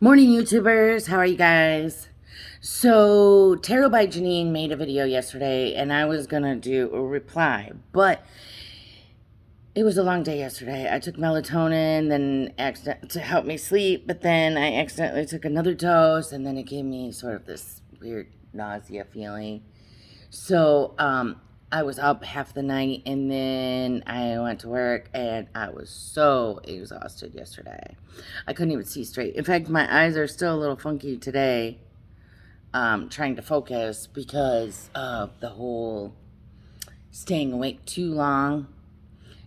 Morning, YouTubers. How are you guys? So, Tarot by Janine made a video yesterday, and I was going to do a reply, but it was a long day yesterday. I took melatonin to help me sleep, but then I accidentally took another dose, and then it gave me sort of this weird nausea feeling. So, I was up half the night, and then I went to work, and I was so exhausted yesterday. I couldn't even see straight. In fact, my eyes are still a little funky today, trying to focus because of the whole staying awake too long.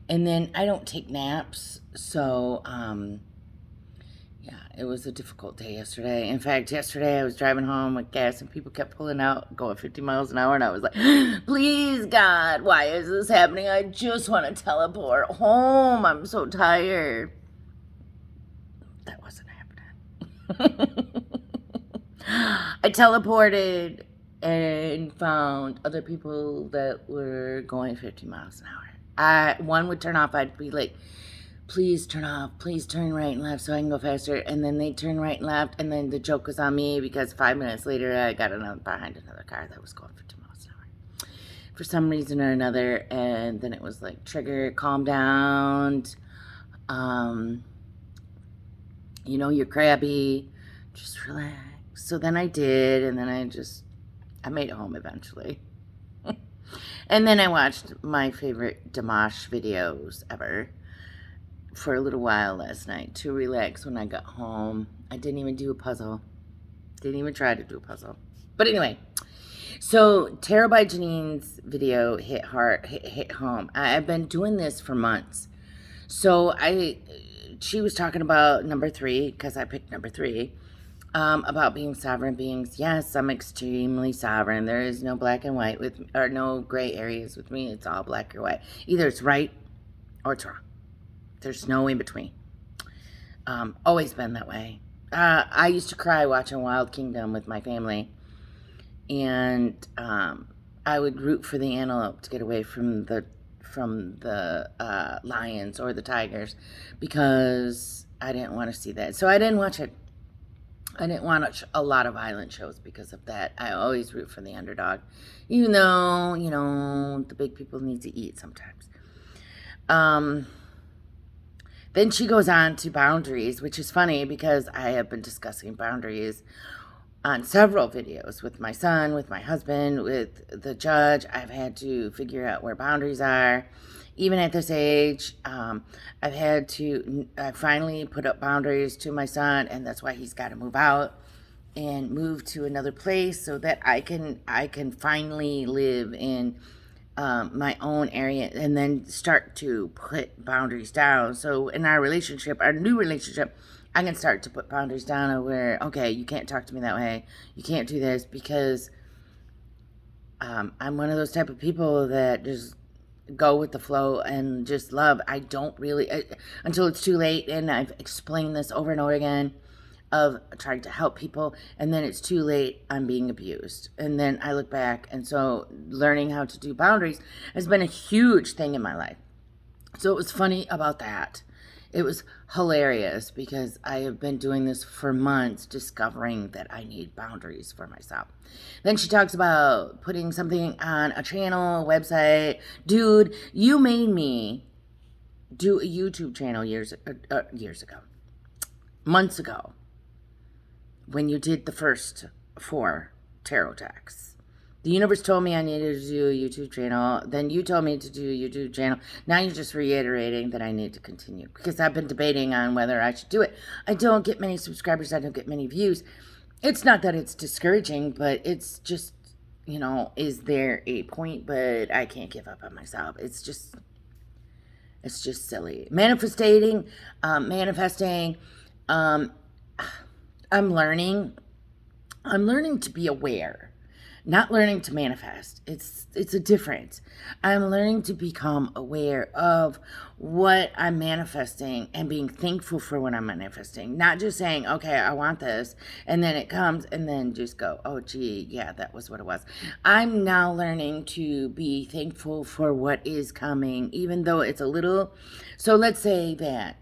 And then I don't take naps, so yeah, it was a difficult day yesterday. In fact, yesterday I was driving home with gas and people kept pulling out, going 50 miles an hour, and I was like, please, God, why is this happening? I just want to teleport home. I'm so tired. That wasn't happening. I teleported and found other people that were going 50 miles an hour. One would turn off, I'd be like, please turn off, please turn right and left so I can go faster. And then they turn right and left, and then the joke was on me because 5 minutes later I got behind another car that was going 50 miles an hour for some reason or another. And then it was like, trigger, calm down. You're crabby, just relax. So then I did, and then I made it home eventually. And then I watched my favorite Dimash videos ever for a little while last night to relax when I got home. I didn't even do a puzzle. Didn't even try to do a puzzle. But anyway, so Tarot by Janine's video hit home. I've been doing this for months. So she was talking about number 3, because I picked number 3. About being sovereign beings. Yes, I'm extremely sovereign. There is no black and white with me, or no gray areas with me. It's all black or white. Either it's right or it's wrong. There's no in between. Always been that way. I used to cry watching Wild Kingdom with my family, and I would root for the antelope to get away from the lions or the tigers because I didn't want to see that. So I didn't watch it. I didn't watch a lot of violent shows because of that. I always root for the underdog, even though, the big people need to eat sometimes. Then she goes on to boundaries, which is funny because I have been discussing boundaries on several videos with my son, with my husband, with the judge. I've had to figure out where boundaries are. Even at this age, I finally put up boundaries to my son, and that's why he's got to move out and move to another place so that I can finally live in my own area and then start to put boundaries down. So in our new relationship, I can start to put boundaries down where, okay, you can't talk to me that way. You can't do this because I'm one of those type of people that just go with the flow and just love. I don't really, until it's too late, and I've explained this over and over again, of trying to help people, and then it's too late, I'm being abused. And then I look back, and so learning how to do boundaries has been a huge thing in my life. So it was funny about that. It was hilarious because I have been doing this for months, discovering that I need boundaries for myself. Then she talks about putting something on a channel, a website. Dude, you made me do a YouTube channel years ago, months ago, when you did the first 4 tarot decks. The universe told me I needed to do a YouTube channel. Then you told me to do a YouTube channel. Now you're just reiterating that I need to continue because I've been debating on whether I should do it. I don't get many subscribers. I don't get many views. It's not that it's discouraging, but it's just, is there a point? But I can't give up on myself. It's just silly. Manifesting. I'm learning to be aware. Not learning to manifest. It's a difference. I'm learning to become aware of what I'm manifesting and being thankful for what I'm manifesting. Not just saying, okay, I want this, and then it comes, and then just go, oh, gee, yeah, that was what it was. I'm now learning to be thankful for what is coming, even though it's a little. So let's say that,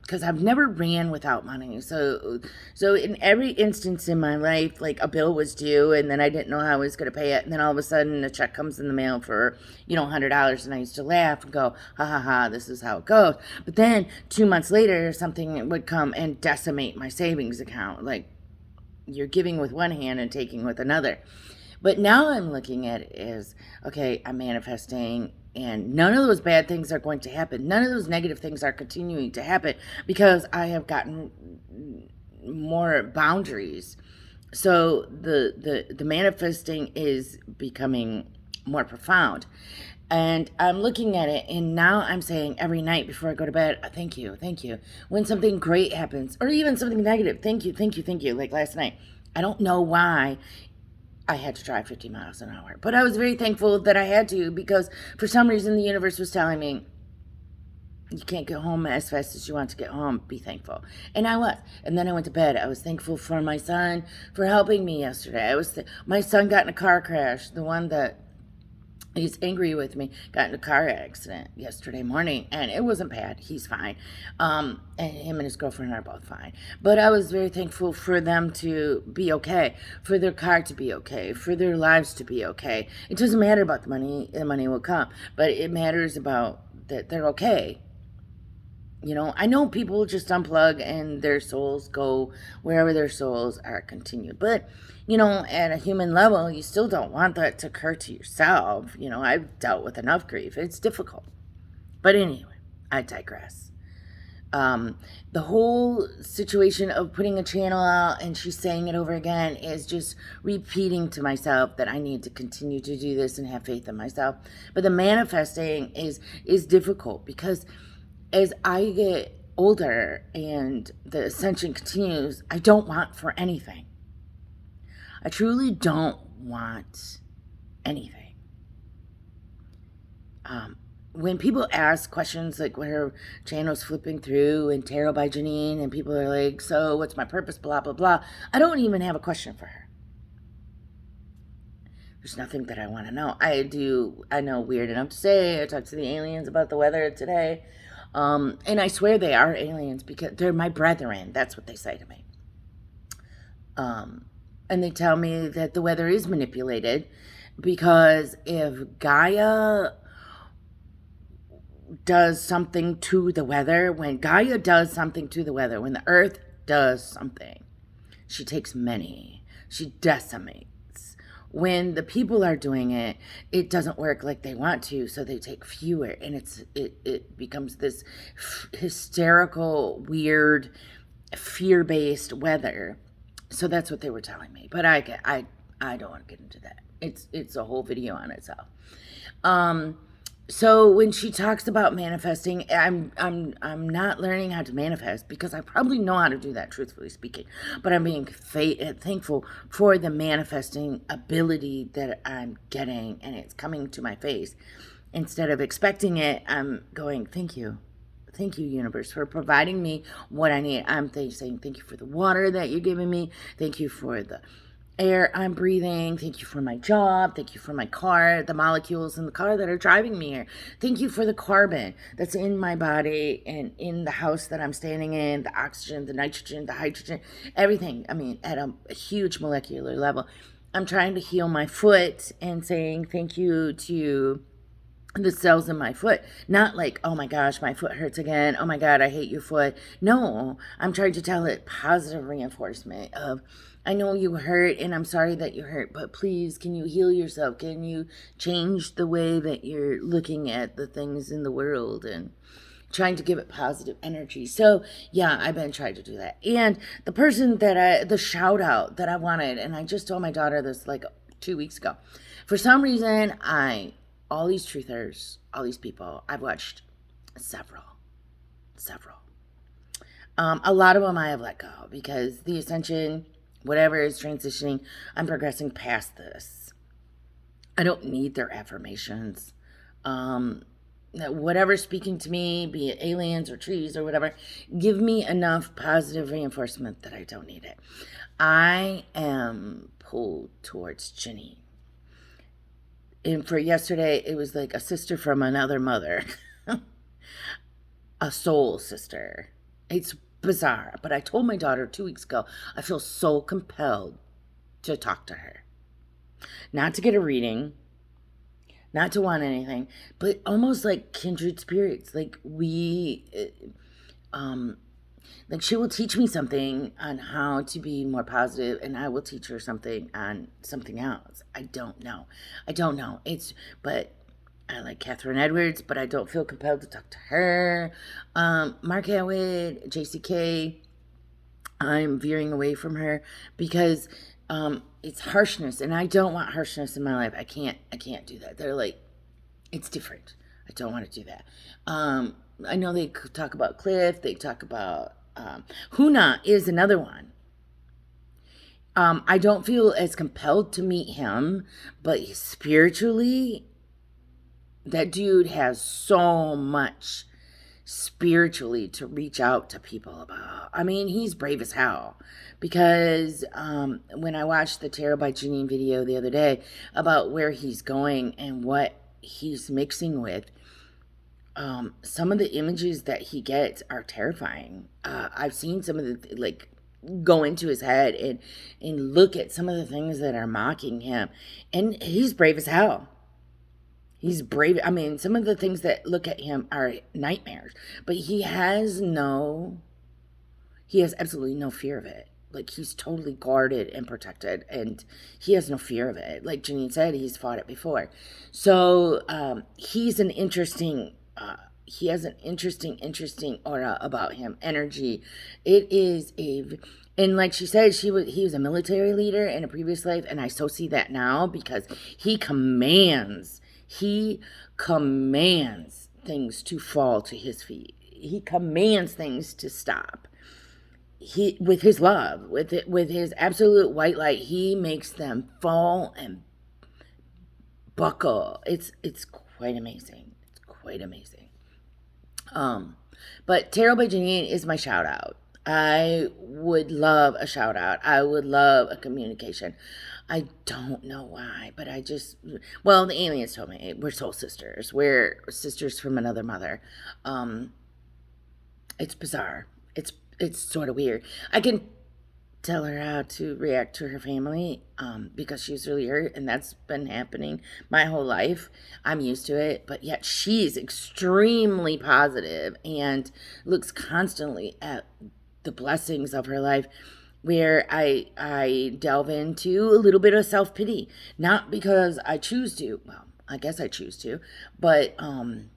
because I've never ran without money. So in every instance in my life, like a bill was due and then I didn't know how I was going to pay it. And then all of a sudden a check comes in the mail for, $100. And I used to laugh and go, ha ha ha, this is how it goes. But then 2 months later, something would come and decimate my savings account. Like, you're giving with one hand and taking with another. But now I'm looking at it as, okay, I'm manifesting, and none of those bad things are going to happen. None of those negative things are continuing to happen because I have gotten more boundaries. So the manifesting is becoming more profound. And I'm looking at it, and now I'm saying every night before I go to bed, thank you, thank you. When something great happens, or even something negative, thank you, thank you, thank you. Like last night, I don't know why I had to drive 50 miles an hour, but I was very thankful that I had to, because for some reason the universe was telling me, you can't get home as fast as you want to get home. Be thankful. And I was. And then I went to bed. I was thankful for my son for helping me yesterday. My son got in a car crash. The one that he's angry with me got in a car accident yesterday morning, and it wasn't bad. He's fine. And him and his girlfriend are both fine. But I was very thankful for them to be okay, for their car to be okay, for their lives to be okay. It doesn't matter about the money. The money will come, but it matters about that they're okay. I know people just unplug and their souls go wherever their souls are continued. But, at a human level, you still don't want that to occur to yourself. I've dealt with enough grief. It's difficult. But anyway, I digress. The whole situation of putting a channel out and she's saying it over again is just repeating to myself that I need to continue to do this and have faith in myself. But the manifesting is difficult because as I get older and the ascension continues, I don't want for anything. I truly don't want anything. When people ask questions like when her channel's flipping through and Tarot by Janine, and people are like, so what's my purpose, blah, blah, blah, I don't even have a question for her. There's nothing that I want to know. I know, weird enough to say, I talked to the aliens about the weather today. And I swear they are aliens because they're my brethren. That's what they say to me. And they tell me that the weather is manipulated because if Gaia does something to the weather, when Gaia does something to the weather, when the earth does something, she takes many. She decimates. When the people are doing it, it doesn't work like they want to, so they take fewer, and it becomes this hysterical, weird, fear-based weather. So that's what they were telling me, but I don't want to get into that. It's a whole video on itself. So when she talks about manifesting, I'm not learning how to manifest because I probably know how to do that, truthfully speaking. But I'm being thankful for the manifesting ability that I'm getting, and it's coming to my face. Instead of expecting it, I'm going, thank you. Thank you, universe, for providing me what I need. I'm saying thank you for the water that you're giving me. Thank you for the air I'm breathing. Thank you for my job. Thank you for my car, the molecules in the car that are driving me here. Thank you for the carbon that's in my body and in the house that I'm standing in, the oxygen, the nitrogen, the hydrogen, everything. I mean, at a huge molecular level. I'm trying to heal my foot and saying thank you to the cells in my foot. Not like, oh my gosh, my foot hurts again. Oh my God, I hate your foot. No, I'm trying to tell it positive reinforcement of, I know you hurt and I'm sorry that you hurt, but please, can you heal yourself? Can you change the way that you're looking at the things in the world, and trying to give it positive energy. So yeah, I've been trying to do that. And the person the shout out that I wanted, and I just told my daughter this like 2 weeks ago. For some reason, all these truthers, all these people, I've watched several. A lot of them I have let go because the ascension, whatever is transitioning, I'm progressing past this. I don't need their affirmations. Whatever's speaking to me, be it aliens or trees or whatever, give me enough positive reinforcement that I don't need it. I am pulled towards Janine. And for yesterday, it was like a sister from another mother. a soul sister. It's bizarre, but I told my daughter 2 weeks ago, I feel so compelled to talk to her. Not to get a reading, not to want anything, but almost like kindred spirits. Like she will teach me something on how to be more positive, and I will teach her something on something else. I don't know. But I like Catherine Edwards, but I don't feel compelled to talk to her. Mark Atwood, JCK, I'm veering away from her because it's harshness, and I don't want harshness in my life. I can't do that. They're like, it's different. I don't want to do that. I know they talk about Cliff. They talk about Huna is another one. I don't feel as compelled to meet him, but spiritually, that dude has so much spiritually to reach out to people about. I mean, he's brave as hell. Because when I watched the Tarot by Janine video the other day about where he's going and what he's mixing with, some of the images that he gets are terrifying. I've seen some of the, like, go into his head and look at some of the things that are mocking him. And he's brave as hell. He's brave. I mean, some of the things that look at him are nightmares, but he has absolutely no fear of it. Like, he's totally guarded and protected, and he has no fear of it. Like Janine said, he's fought it before. So he has an interesting aura about him, energy. And like she said, he was a military leader in a previous life, and I so see that now because he commands things to fall to his feet. He commands things to stop. With his love, with his absolute white light, he makes them fall and buckle. It's quite amazing. It's quite amazing. But Tarot by Janine is my shout out. I would love a shout out. I would love a communication. I don't know why, but the aliens told me we're soul sisters. We're sisters from another mother. It's bizarre. It's sort of weird. I can tell her how to react to her family because she's really hurt, and that's been happening my whole life. I'm used to it, but yet she's extremely positive and looks constantly at the blessings of her life, where I delve into a little bit of self-pity, not because I choose to. Well, I guess I choose to, but and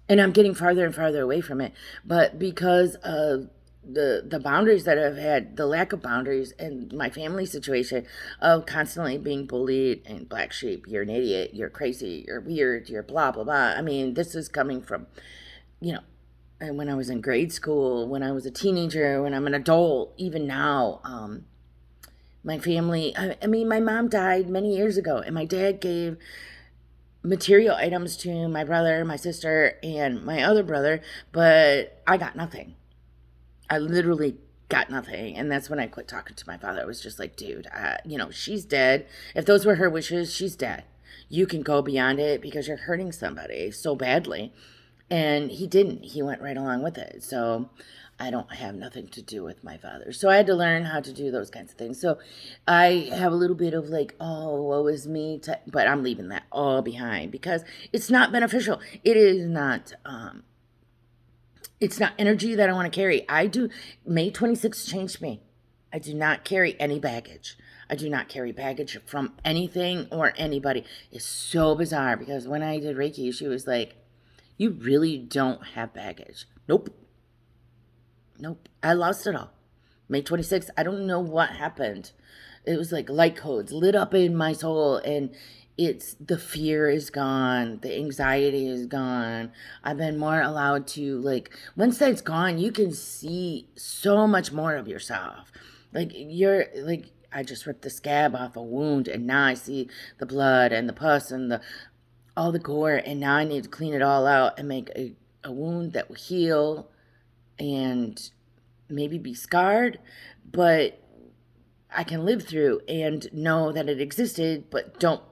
I'm getting farther and farther away from it, but because of the boundaries that I've had, the lack of boundaries, and my family situation of constantly being bullied and black sheep, you're an idiot, you're crazy, you're weird, you're blah blah blah. I mean, this is coming from, and when I was in grade school, when I was a teenager, when I'm an adult, even now, my family, I mean, my mom died many years ago, and my dad gave material items to my brother, my sister, and my other brother, but I got nothing. I literally got nothing. And that's when I quit talking to my father. I was just like, dude, she's dead. If those were her wishes, she's dead. You can go beyond it because you're hurting somebody so badly. And he didn't. He went right along with it. So I don't have nothing to do with my father. So I had to learn how to do those kinds of things. So I have a little bit of like, oh, woe is me. But I'm leaving that all behind because it's not beneficial. It is not... it's not energy that I want to carry. May 26th changed me. I do not carry any baggage. I do not carry baggage from anything or anybody. It's so bizarre because when I did Reiki, she was like, you really don't have baggage. Nope. I lost it all. May 26th, I don't know what happened. It was like light codes lit up in my soul, and the fear is gone. The anxiety is gone. I've been more allowed to, like, once that's gone, you can see so much more of yourself. Like, I just ripped the scab off a wound, and now I see the blood and the pus and all the gore, and now I need to clean it all out and make a wound that will heal and maybe be scarred, but I can live through and know that it existed, but don't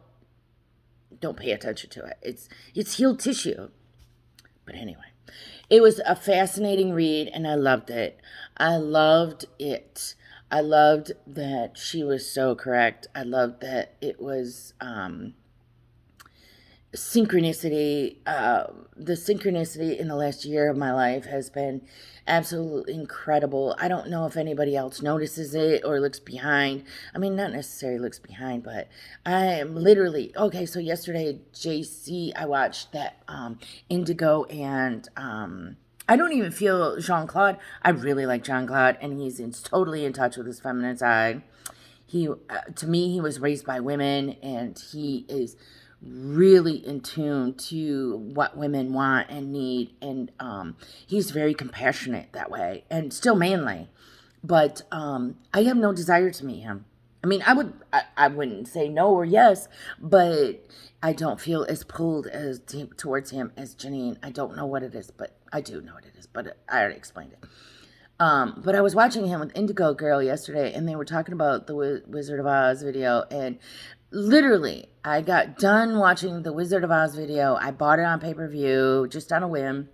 pay attention to it. It's healed tissue. But anyway, It was a fascinating read, and I loved it. I loved it. I loved that she was so correct. I loved that it was synchronicity. The synchronicity in the last year of my life has been absolutely incredible. I don't know if anybody else notices it or looks behind. I mean, not necessarily looks behind, but I am literally okay. So yesterday, JC, I watched that Indigo, and I don't even feel Jean Claude. I really like Jean Claude, and totally in touch with his feminine side. He, to me, he was raised by women, and he is really in tune to what women want and need, and he's very compassionate that way, and still manly. But I have no desire to meet him. I mean, I wouldn't say no or yes, but I don't feel as pulled towards him as Janine. I don't know what it is, but I do know what it is. But I already explained it. But I was watching him with Indigo Girl yesterday, and they were talking about the Wizard of Oz video, and literally, I got done watching the Wizard of Oz video. I bought it on pay-per-view just on a whim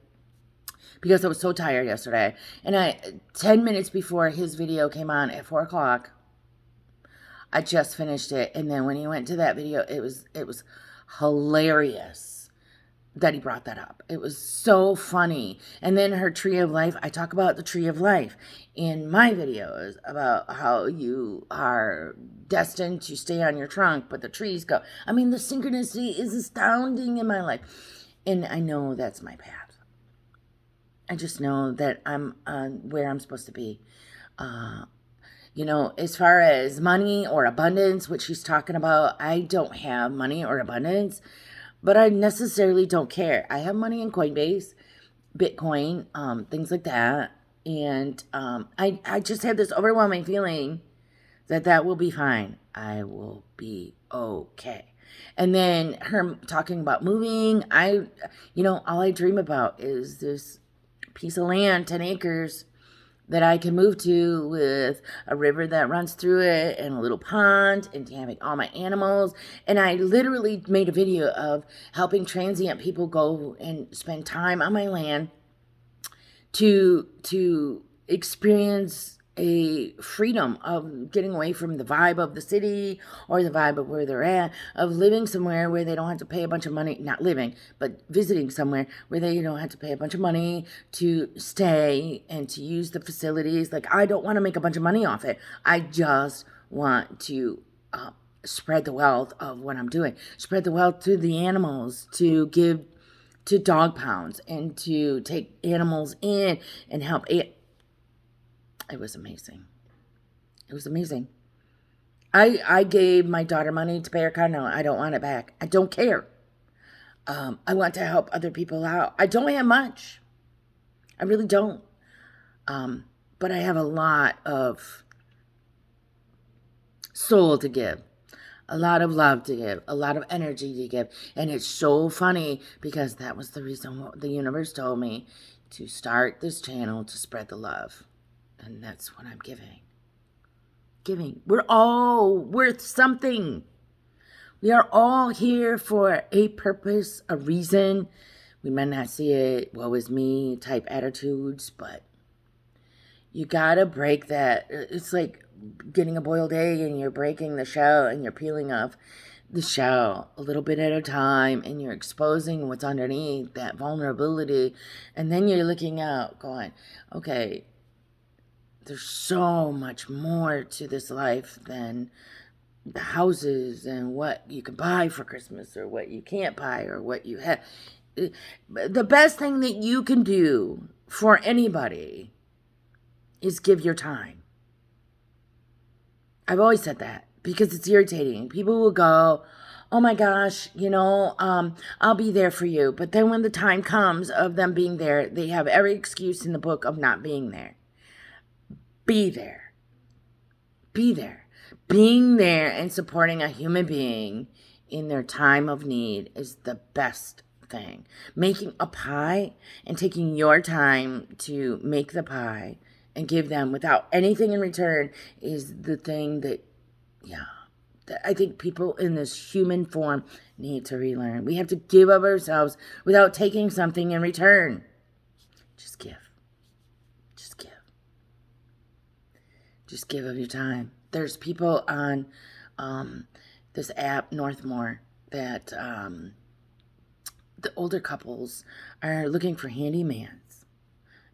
because I was so tired yesterday. And 10 minutes before his video came on at 4 o'clock, I just finished it. And then when he went to that video, it was hilarious that he brought that up. It was so funny. And then her tree of life, I talk about the tree of life in my videos about how you are destined to stay on your trunk, but the trees go. I mean, the synchronicity is astounding in my life. And I know that's my path. I just know that I'm where I'm supposed to be. As far as money or abundance, which she's talking about, I don't have money or abundance. But I necessarily don't care. I have money in Coinbase, Bitcoin, things like that. And I just had this overwhelming feeling that will be fine. I will be okay. And then her talking about moving. All I dream about is this piece of land, 10 acres, that I can move to with a river that runs through it and a little pond and having all my animals. And I literally made a video of helping transient people go and spend time on my land to experience a freedom of getting away from the vibe of the city or the vibe of where they're at, of living somewhere where they don't have to pay a bunch of money, not living, but visiting somewhere where they don't have to pay a bunch of money to stay and to use the facilities. Like, I don't want to make a bunch of money off it. I just want to spread the wealth of what I'm doing, spread the wealth to the animals, to give to dog pounds, and to take animals in and help it. It was amazing. It was amazing. I gave my daughter money to pay her car note. I don't want it back. I don't care. I want to help other people out. I don't have much. I really don't. But I have a lot of soul to give. A lot of love to give. A lot of energy to give. And it's so funny because that was the reason the universe told me to start this channel to spread the love. And that's what I'm giving. Giving. We're all worth something. We are all here for a purpose, a reason. We might not see it, woe is me type attitudes, but you gotta break that. It's like getting a boiled egg and you're breaking the shell and you're peeling off the shell a little bit at a time, and you're exposing what's underneath, that vulnerability. And then you're looking out going, okay, there's so much more to this life than the houses and what you can buy for Christmas or what you can't buy or what you have. The best thing that you can do for anybody is give your time. I've always said that because it's irritating. People will go, oh my gosh, I'll be there for you. But then when the time comes of them being there, they have every excuse in the book of not being there. Be there. Be there. Being there and supporting a human being in their time of need is the best thing. Making a pie and taking your time to make the pie and give them without anything in return is the thing that I think people in this human form need to relearn. We have to give of ourselves without taking something in return. Just give of your time. There's people on this app, Northmore, that the older couples are looking for handymans.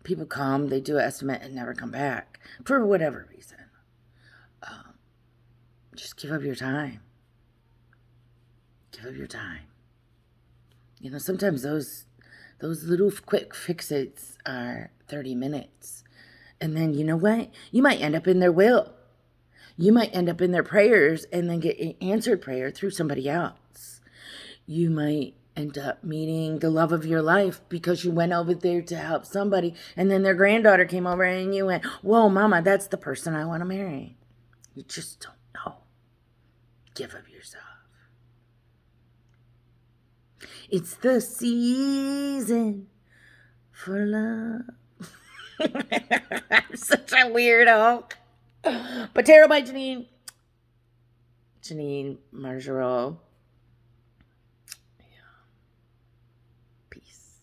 People come, they do an estimate and never come back for whatever reason. Just give up your time. Give up your time. You know, sometimes those little quick fixes are 30 minutes. And then, you know what? You might end up in their will. You might end up in their prayers and then get an answered prayer through somebody else. You might end up meeting the love of your life because you went over there to help somebody and then their granddaughter came over and you went, whoa, mama, that's the person I want to marry. You just don't know. Give of yourself. It's the season for love. I'm such a weirdo. But Tarot by Janine. Janine Margereau. Yeah. Peace.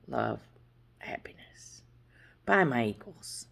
Love. Happiness. Bye, my equals.